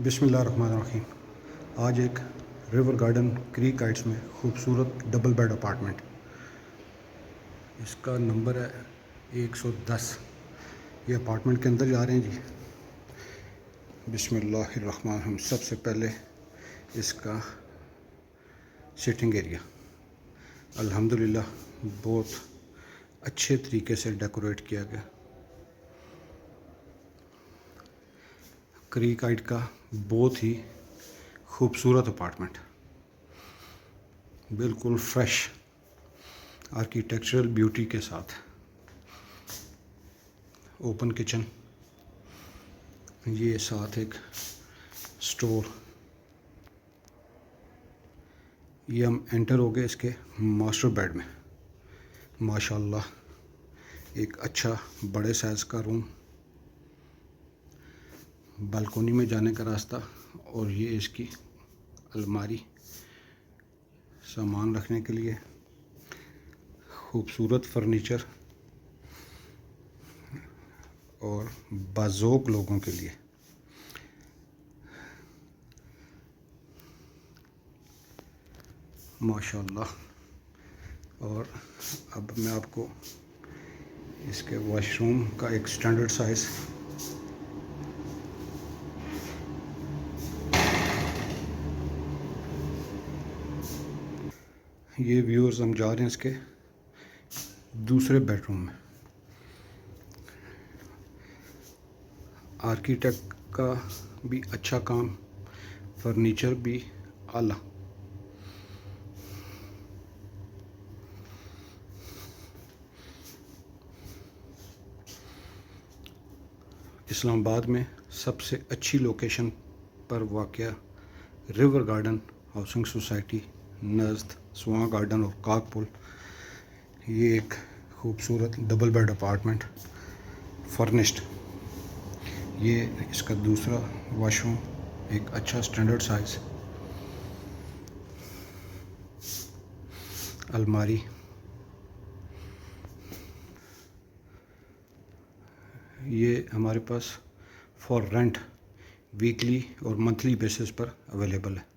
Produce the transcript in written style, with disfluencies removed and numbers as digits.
بسم اللہ الرحمن الرحیم۔ آج ایک ریور گارڈن کریک ہائٹس میں خوبصورت ڈبل بیڈ اپارٹمنٹ، اس کا نمبر ہے 110۔ یہ اپارٹمنٹ کے اندر جا رہے ہیں جی۔ بسم اللہ الرحمن الرحیم۔ سب سے پہلے اس کا سٹنگ ایریا الحمدللہ بہت اچھے طریقے سے ڈیکوریٹ کیا گیا۔ کریک ہائٹ کا بہت ہی خوبصورت اپارٹمنٹ، بالکل فریش آرکیٹیکچرل بیوٹی کے ساتھ۔ اوپن کچن، یہ ساتھ ایک سٹور۔ یہ ہم انٹر ہو گئے اس کے ماسٹر بیڈ میں۔ ماشاءاللہ ایک اچھا بڑے سائز کا روم، بالکونی میں جانے کا راستہ، اور یہ اس کی الماری سامان رکھنے کے لیے۔ خوبصورت فرنیچر اور باذوق لوگوں کے لیے۔ ماشاءاللہ۔ اور اب میں آپ کو اس کے واش روم کا ایک سٹینڈرڈ سائز یہ ویورز ہم جا رہے ہیں اس کے دوسرے بیڈ روم میں۔ آرکیٹیکٹ کا بھی اچھا کام، فرنیچر بھی اعلیٰ۔ اسلام آباد میں سب سے اچھی لوکیشن پر واقع ریور گارڈن ہاؤسنگ سوسائٹی نزد سواں گارڈن اور کاک پل، یہ ایک خوبصورت ڈبل بیڈ اپارٹمنٹ فرنشڈ۔ یہ اس کا دوسرا واش روم، ایک اچھا سٹینڈرڈ سائز، الماری۔ یہ ہمارے پاس فار رینٹ ویکلی اور منتھلی بیسس پر اویلیبل ہے۔